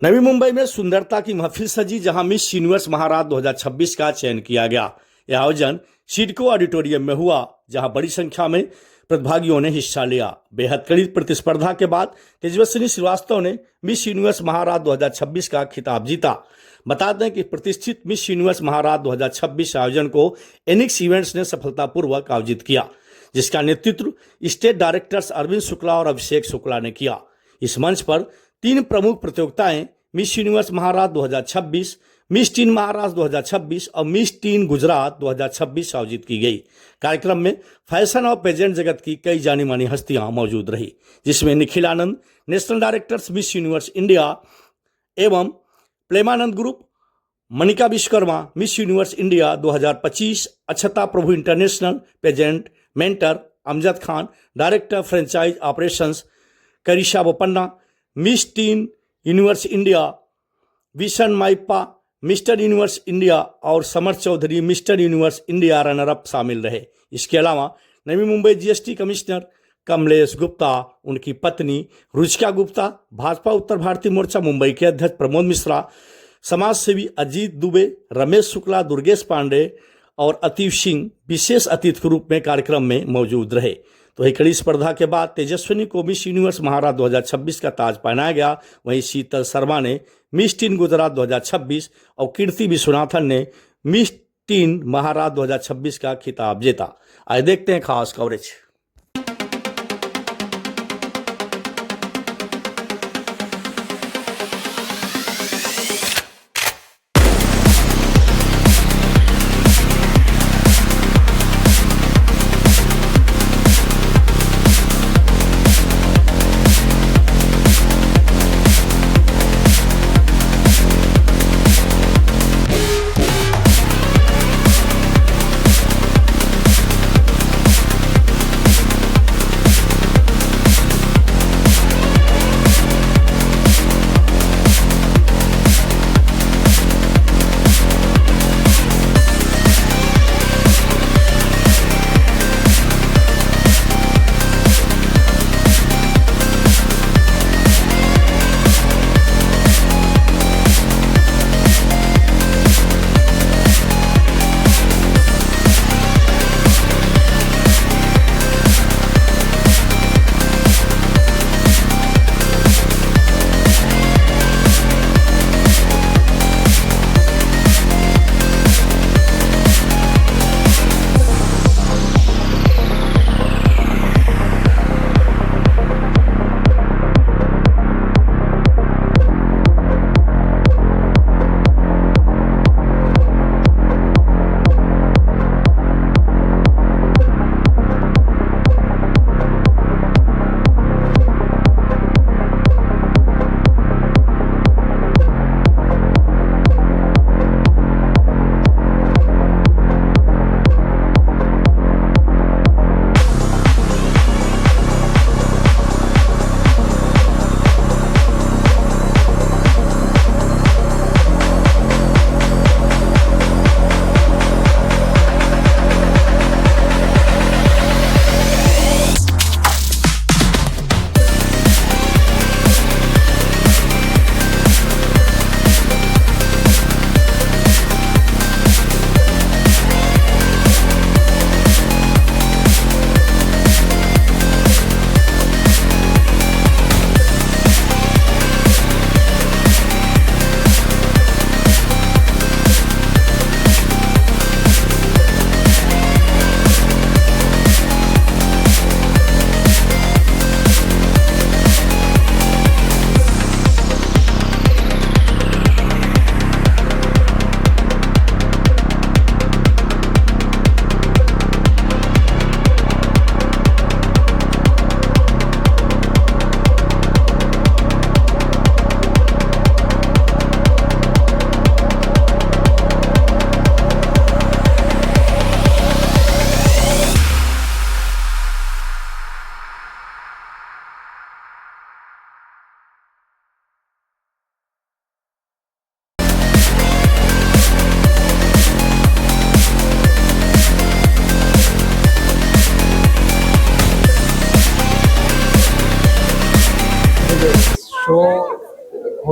नवी मुंबई में सुंदरता की महफिल सजी, जहां मिस यूनिवर्स महाराज 2026 का चयन किया गया। यह आयोजन सिडको ऑडिटोरियम में हुआ, जहां बड़ी संख्या में प्रतिभागियों ने हिस्सा लिया। बेहद कड़ी प्रतिस्पर्धा के बाद तेजस्विनी श्रीवास्तव ने मिस यूनिवर्स महाराज 2026 का खिताब जीता। बता दें कि प्रतिष्ठित मिस यूनिवर्स महाराज 2026 आयोजन को एनिक्स इवेंट्स ने सफलतापूर्वक आयोजित किया, जिसका नेतृत्व स्टेट डायरेक्टर्स अरविंद शुक्ला और अभिषेक शुक्ला ने किया। इस मंच पर 3 प्रमुख प्रतियोगिताएं मिस यूनिवर्स महाराज 2026, मिस टीन महाराज 2026 और मिस टीन गुजरात 2026 आयोजित की गई। कार्यक्रम में फैशन और पेजेंट जगत की कई जानी मानी हस्तियां मौजूद रही, जिसमें Nikhil Anand, national directors Miss Universe India एवं Premanand group, Manika Vishwakarma Miss Universe India 2025, Akshata Prabhu international pageant mentor, Amjad Khan director franchise operations, Karisha Bopanna Miss Teen Universe India, Vishan Maippa Mister Universe India और Samar Chaudhary Mister Universe India runner up शामिल रहे। इसके अलावा नवी मुंबई जीएसटी कमिश्नर कमलेश गुप्ता, उनकी पत्नी रुचिका गुप्ता, भाजपा उत्तर भारतीय मोर्चा मुंबई के अध्यक्ष प्रमोद मिश्रा, समाज सेवी अजीत दुबे, रमेश शुक्ला, दुर्गेश पांडे और अतीव सिंह विशेष अतिथि के रूप में कार्यक्रम में मौजूद रहे। तो वही कड़ी स्पर्धा के बाद तेजस्विनी को मिस यूनिवर्स महाराज 2026 का ताज पहनाया गया। वहीं शीतल शर्मा ने मिस टीन गुजरात 2026 और कीर्ति विश्वनाथन ने मिस टीन महाराज 2026 का खिताब जीता। आइए देखते हैं खास कवरेज।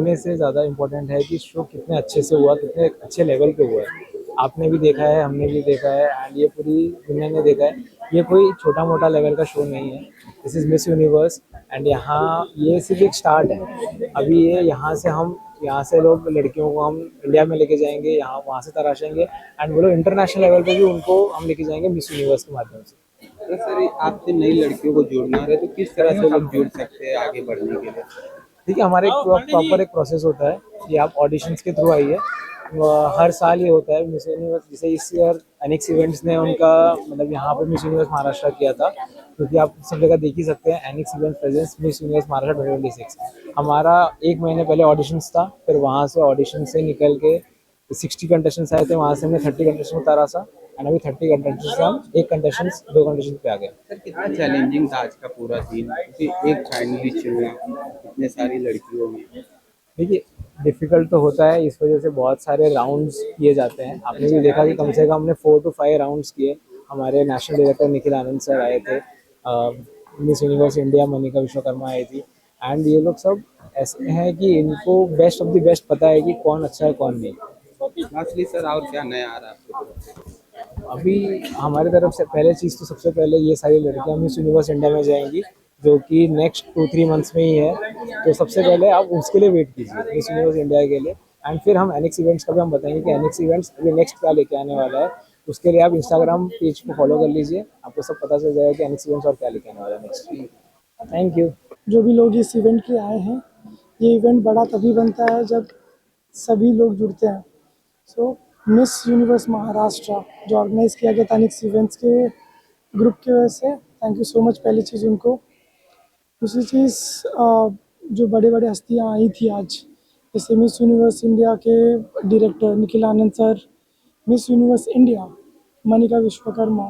होने से ज़्यादा इम्पोर्टेंट है कि शो कितने अच्छे से हुआ, कितने अच्छे लेवल पे हुआ है। आपने भी देखा है, हमने भी देखा है एंड ये पूरी दुनिया ने देखा है। ये कोई छोटा मोटा लेवल का शो नहीं है। This is miss universe and यहाँ ये सिर्फ एक स्टार्ट है। अभी ये यहाँ से लोग लड़कियों को हम इंडिया में लेके जाएंगे, यहाँ वहाँ से तराशेंगे एंड वो लोग इंटरनेशनल लेवल पे भी उनको हम लेके जाएंगे मिस यूनिवर्स के माध्यम से। तो सर आपसे नई लड़कियों को जोड़ना है तो किस तरह से लोग जुड़ सकते हैं आगे बढ़ने के लिए? देखिए, हमारे एक प्रॉपर एक प्रोसेस होता है कि आप ऑडिशंस के थ्रू आइए। हर साल ये होता है मिस यूनिवर्स, जैसे इस ईयर एनिक्स इवेंट्स ने उनका मतलब यहाँ पे मिस यूनिवर्स महाराष्ट्र किया था, क्योंकि आप सब जगह देख ही सकते हैं Enix event presence miss Universe Maharashtra 2026। हमारा एक महीने पहले ऑडिशंस था, फिर वहाँ से ऑडिशन से निकल के 60 कंटेस्टेंट्स आए थे, वहाँ से हमने 30 कंटेस्टेंट उतारा था एंड अभी 30 कंटेस्टेंट से हम एक कंटेस्टेंट 2 कंटेस्टेंट पे आ गए। सर कितना चैलेंजिंग था आज का पूरा सीन, क्योंकि एक फाइनलिस्ट चुना इतने सारी लड़कियों में? देखिए, डिफ़िकल्ट तो होता है, इस वजह से बहुत सारे राउंड्स किए जाते हैं। आपने भी देखा कि कम से कम हमने 4 to 5 राउंड्स किए। हमारे national director Nikhil Anand sir आए थे, Miss Universe India Manika Vishwakarma आई थी एंड ये लोग सब ऐसे हैं कि इनको बेस्ट ऑफ द बेस्ट पता है कि कौन अच्छा है कौन नहीं। लास्टली सर और क्या नया आ रहा है आपकी तरफ से? अभी हमारी तरफ से पहले चीज़ तो सबसे पहले ये सारी लड़कियां मिस यूनिवर्स इंडिया में जाएंगी, जो कि नेक्स्ट 2-3 मंथ्स में ही है। तो सबसे पहले आप उसके लिए वेट कीजिए मिस यूनिवर्स इंडिया के लिए एंड फिर हम एनिक्स इवेंट्स का भी हम बताएंगे कि एनिक्स इवेंट्स अभी नेक्स्ट क्या लेके आने वाला है। उसके लिए आप इंस्टाग्राम पेज को फॉलो कर लीजिए, आपको सब पता चल जाएगा कि एनिक्स इवेंट्स और क्या लेके आने वाला है नेक्स्ट। Thank you. जो भी लोग इस इवेंट के आए हैं, ये इवेंट बड़ा तभी बनता है जब सभी लोग जुड़ते हैं। सो मिस यूनिवर्स महाराष्ट्र जो ऑर्गेनाइज किया गया था निक्स इवेंट्स के ग्रुप की वजह से, थैंक यू सो मच पहली चीज़ उनको। दूसरी चीज़, जो बड़े बड़े हस्तियाँ आई थी आज, जैसे मिस यूनिवर्स इंडिया के director Nikhil Anand sir, Miss Universe India Manika Vishwakarma,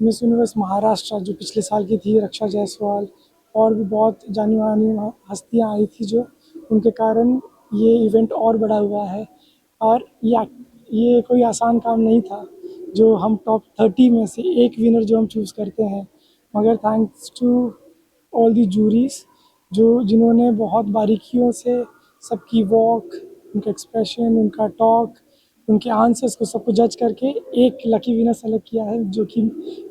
Miss Universe Maharashtra जो पिछले साल की थी रक्षा जायसवाल, और भी बहुत जानी मानी हस्तियाँ आई थी जो उनके कारण ये इवेंट और बड़ा हुआ है। और ये कोई आसान काम नहीं था जो हम टॉप 30 में से एक विनर जो हम चूज़ करते हैं, मगर thanks to all the juries जिन्होंने बहुत बारीकियों से सबकी वॉक, उनका एक्सप्रेशन, उनका टॉक, उनके आंसर्स को सबको जज करके एक लकी विनर सेलेक्ट किया है जो कि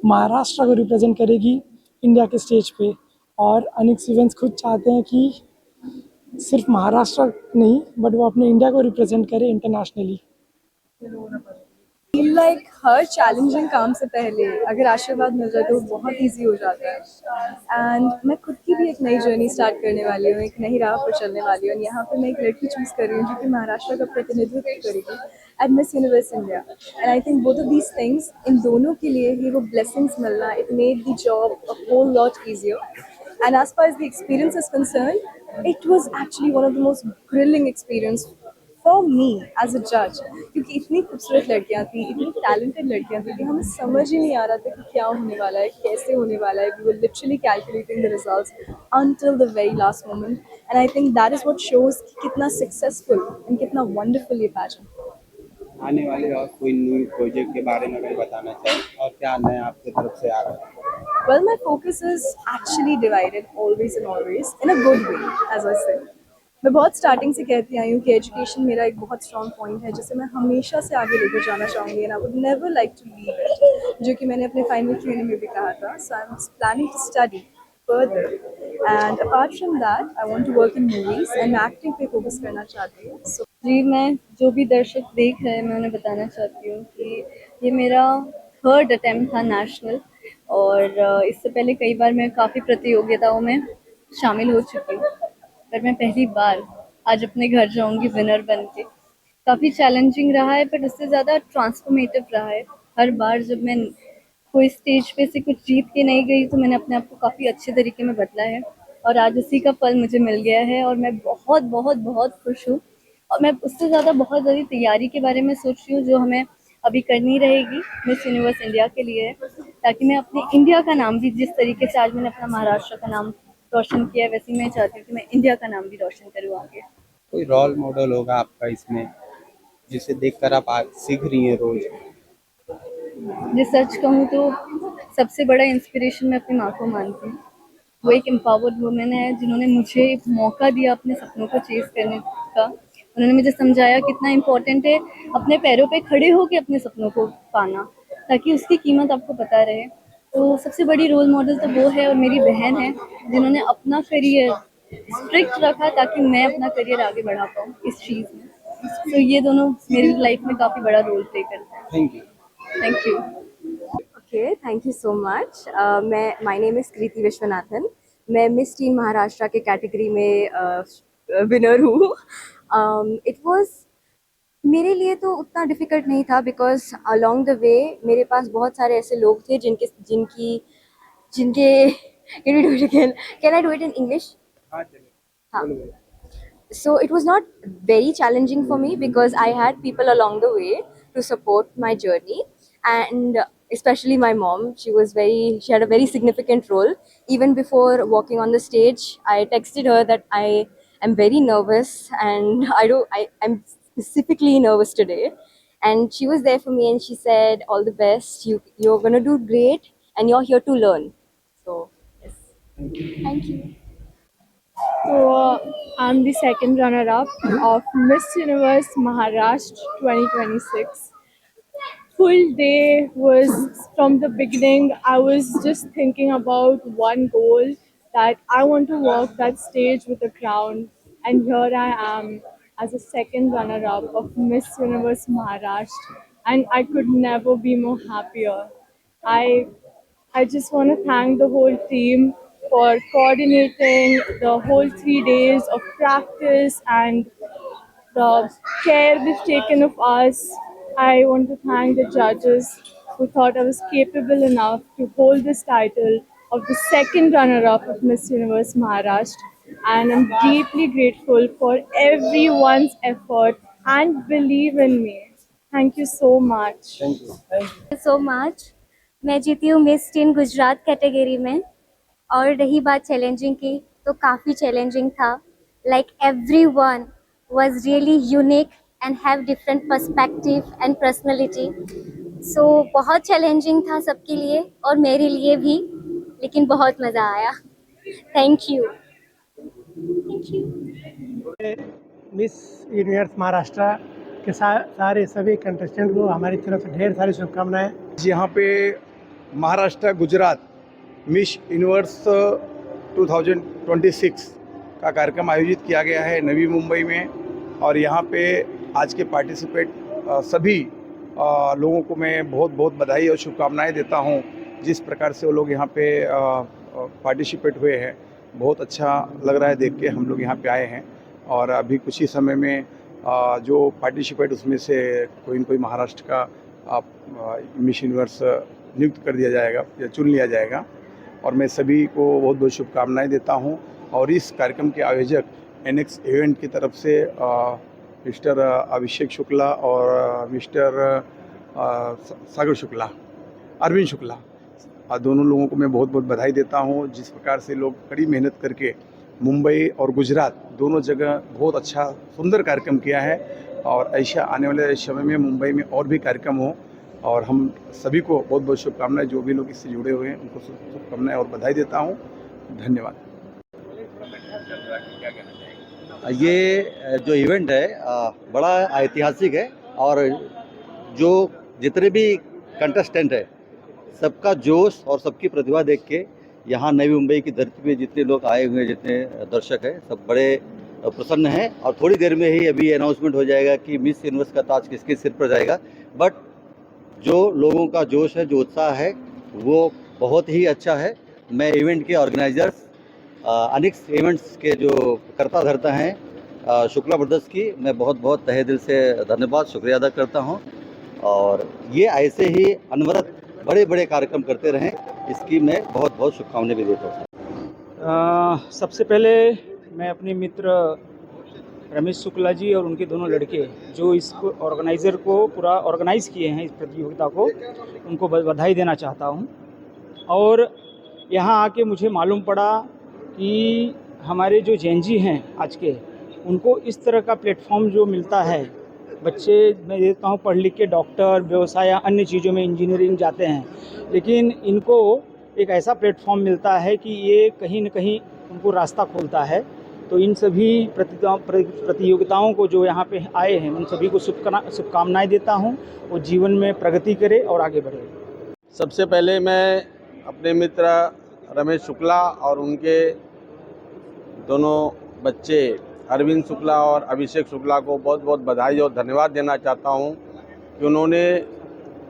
महाराष्ट्र को रिप्रेजेंट करेगी इंडिया के स्टेज पे। और अनिक्स इवेंट्स खुद चाहते हैं कि सिर्फ महाराष्ट्र नहीं बट वो अपने इंडिया को रिप्रेजेंट करे इंटरनेशनली। फील लाइक हर चैलेंजिंग काम से पहले अगर आशीर्वाद मिल जाए तो वो बहुत इजी हो जाता है। एंड मैं खुद की भी एक नई जर्नी स्टार्ट करने वाली हूँ, एक नई राह पर चलने वाली हूँ। यहाँ पे मैं एक लड़की चूज़ कर रही हूँ जो कि महाराष्ट्र का प्रतिनिधित्व करेगी at Miss Universe India. And I think both of these things, इन दोनों के लिए ही वो ब्लेसिंग्स मिलना, it made the job a whole lot easier. And as far as the experience is concerned, it was actually one of the most grilling experience for me as a judge, क्योंकि इतनी खूबसूरत लड़कियां थी, इतनी talented लड़कियां थी कि हमें समझ ही नहीं आ रहा था कि क्या होने वाला है, कैसे होने वाला है। We were literally calculating the results until the very last moment, and I think that is what shows कि कितना successful and कितना wonderful ये pageant। आने वाले और कोई न्यू प्रोजेक्ट के बारे में अगर बताना चाहें और क्या नया आपकी तरफ से आ रहा है? Well, my focus is actually divided always and always in a good way, as I said. मैं बहुत स्टार्टिंग से कहती आई हूँ कि एजुकेशन मेरा एक बहुत स्ट्रॉन्ग पॉइंट है जिसे मैं हमेशा से आगे लेकर जाना चाहूँगी and I would never like to leave it, जो कि मैंने अपने फाइनल ट्रेनिंग में भी कहा था। So I am planning to study further and apart from that I want to work in movies and acting पे फोकस करना चाहती हूँ। सो जी, मैं जो भी दर्शक देख रहे हैं मैं उन्हें बताना चाहती हूँ कि ये मेरा थर्ड अटेम्प्ट था नेशनल, और इससे पहले कई बार मैं काफ़ी प्रतियोगिताओं में शामिल हो चुकी हूँ, पर मैं पहली बार आज अपने घर जाऊँगी विनर बन के। काफ़ी चैलेंजिंग रहा है बट उससे ज़्यादा ट्रांसफॉर्मेटिव रहा है। हर बार जब मैं कोई स्टेज पे से कुछ जीत के नहीं गई तो मैंने अपने आप को काफ़ी अच्छे तरीके में बदला है, और आज उसी का फल मुझे मिल गया है और मैं बहुत बहुत बहुत खुश हूँ। और मैं उससे ज़्यादा बहुत ज़्यादा तैयारी के बारे में सोच रही हूँ जो हमें अभी करनी रहेगी मिस यूनिवर्स इंडिया के लिए, ताकि मैं अपने इंडिया का नाम भी, जिस तरीके से आज मैंने अपना महाराष्ट्र का नाम रोशन किया है, वैसे ही मैं चाहती हूँ कि मैं इंडिया का नाम भी रोशन करूँ आगे। कोई रोल मॉडल होगा आपका इसमें जिसे देखकर आप आज सीख रही हैं रोज? जो सच कहूँ तो सबसे बड़ा इंस्पिरेशन मैं अपनी माँ को मानती हूँ। वो एक एम्पावर्ड वुमेन है जिन्होंने मुझे एक मौका दिया अपने सपनों को चेज़ करने का। उन्होंने मुझे समझाया कितना इम्पोर्टेंट है अपने पैरों पे खड़े होकर अपने सपनों को पाना, ताकि उसकी कीमत आपको पता रहे। तो सबसे बड़ी रोल मॉडल तो वो है और मेरी बहन है जिन्होंने अपना करियर स्ट्रिक्ट रखा ताकि मैं अपना करियर आगे बढ़ा पाऊँ इस चीज़ में। तो ये दोनों मेरी लाइफ में काफ़ी बड़ा रोल प्ले करते हैं। Thank you. Thank you. Okay, thank you so much. My name is Kriti Vishwanathan. मैं मिस टीन महाराष्ट्र के कैटेगरी में विनर हूँ। इट वाज मेरे लिए तो उतना डिफ़िकल्ट नहीं था बिकॉज़ अलोंग द वे मेरे पास बहुत सारे ऐसे लोग थे जिनके can we do it again? Can I do it in English? हाँ चलिए। हाँ. So it was not very challenging for me because I had people along the way to support my journey, and especially my mom. She had a very significant role. Even before walking on the stage, I texted her that I am very nervous and I'm specifically nervous today. And she was there for me and she said, all the best, you're gonna do great and you're here to learn. So yes, thank you. So I'm the second runner-up of Miss Universe Maharashtra 2026. Full day was from the beginning. I was just thinking about one goal, that I want to walk that stage with a crown, and here I am as a second runner-up of Miss Universe Maharashtra, and I could never be more happier. I just want to thank the whole team for coordinating the whole 3 days of practice and the care they've taken of us. I want to thank the judges who thought I was capable enough to hold this title of the second runner-up of Miss Universe Maharashtra. And I'm deeply grateful for everyone's effort and believe in me. Thank you so much. Thank you. So much. मैं जीती हूँ miss tin Gujarat category में। और रही बात challenging की, तो काफ़ी चैलेंजिंग था। Like everyone was really unique and have different perspective and personality. So बहुत चैलेंजिंग था सबके लिए और मेरे लिए भी, लेकिन बहुत मज़ा आया। Thank you. Miss Universe Maharashtra के सारे सभी कंटेस्टेंट को हमारी तरफ से ढेर सारी शुभकामनाएं। यहाँ पे महाराष्ट्र गुजरात मिस यूनिवर्स 2026 का कार्यक्रम आयोजित किया गया है नवी मुंबई में, और यहाँ पे आज के पार्टिसिपेट सभी लोगों को मैं बहुत बहुत बधाई और शुभकामनाएं देता हूँ। जिस प्रकार से वो लोग यहाँ पे पार्टिसिपेट हुए हैं, बहुत अच्छा लग रहा है देख के। हम लोग यहाँ पे आए हैं और अभी कुछ ही समय में जो पार्टिसिपेट उसमें से कोई न कोई महाराष्ट्र का मिस यूनिवर्स नियुक्त कर दिया जाएगा या चुन लिया जाएगा, और मैं सभी को बहुत बहुत शुभकामनाएं देता हूं। और इस कार्यक्रम के आयोजक एनएक्स इवेंट की तरफ से मिस्टर अभिषेक शुक्ला और मिस्टर सागर शुक्ला, अरविंद शुक्ला, दोनों लोगों को मैं बहुत बहुत बधाई देता हूं। जिस प्रकार से लोग कड़ी मेहनत करके मुंबई और गुजरात दोनों जगह बहुत अच्छा सुंदर कार्यक्रम किया है, और ऐसा आने वाले समय में मुंबई में और भी कार्यक्रम हो। और हम सभी को बहुत बहुत शुभकामनाएं, जो भी लोग इससे जुड़े हुए हैं उनको शुभकामनाएं और बधाई देता हूं। धन्यवाद। ये जो इवेंट है बड़ा ऐतिहासिक है, और जो जितने भी कंटेस्टेंट है सबका जोश और सबकी प्रतिभा देख के यहाँ नवी मुंबई की धरती पे जितने लोग आए हुए हैं, जितने दर्शक हैं, सब बड़े प्रसन्न हैं। और थोड़ी देर में ही अभी अनाउंसमेंट हो जाएगा कि मिस यूनिवर्स का ताज किसके सिर पर जाएगा। बट जो लोगों का जोश है, जो उत्साह है, वो बहुत ही अच्छा है। मैं इवेंट के ऑर्गेनाइजर्स अनिक्स इवेंट्स के जो करता धरता हैं शुक्ला ब्रदर्स की मैं बहुत बहुत तहे दिल से धन्यवाद शुक्रिया अदा करता हूं, और ये ऐसे ही अनवरत बड़े बड़े कार्यक्रम करते रहें, इसकी मैं बहुत बहुत शुभकामनाएं भी देता हूँ। सबसे पहले मैं अपने मित्र रमेश शुक्ला जी और उनके दोनों लड़के जो इसको ऑर्गेनाइज़र को पूरा ऑर्गेनाइज़ किए हैं इस प्रतियोगिता को, उनको बधाई देना चाहता हूं। और यहाँ आके मुझे मालूम पड़ा कि हमारे जो जेनजी हैं आज के, उनको इस तरह का प्लेटफॉर्म जो मिलता है, बच्चे मैं देखता हूँ पढ़ लिख के डॉक्टर, व्यवसाय या अन्य चीज़ों में, इंजीनियरिंग जाते हैं, लेकिन इनको एक ऐसा प्लेटफॉर्म मिलता है कि ये कहीं न कहीं उनको रास्ता खोलता है। तो इन सभी प्रतियोगिताओं को जो यहाँ पे आए हैं उन सभी को शुभकामनाएं देता हूँ। वो जीवन में प्रगति करे और आगे बढ़े। सबसे पहले मैं अपने मित्र रमेश शुक्ला और उनके दोनों बच्चे अरविंद शुक्ला और अभिषेक शुक्ला को बहुत बहुत बधाई और धन्यवाद देना चाहता हूं कि उन्होंने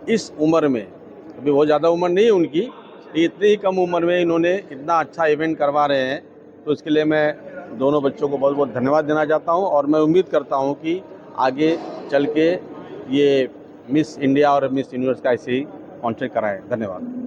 इस उम्र में, अभी बहुत ज़्यादा उम्र नहीं है उनकी, इतनी ही कम उम्र में इन्होंने इतना अच्छा इवेंट करवा रहे हैं। तो इसके लिए मैं दोनों बच्चों को बहुत बहुत धन्यवाद देना चाहता हूं और मैं उम्मीद करता हूं कि आगे चल के ये मिस इंडिया और मिस यूनिवर्स का ऐसे ही कॉन्टेस्ट कराएं। धन्यवाद।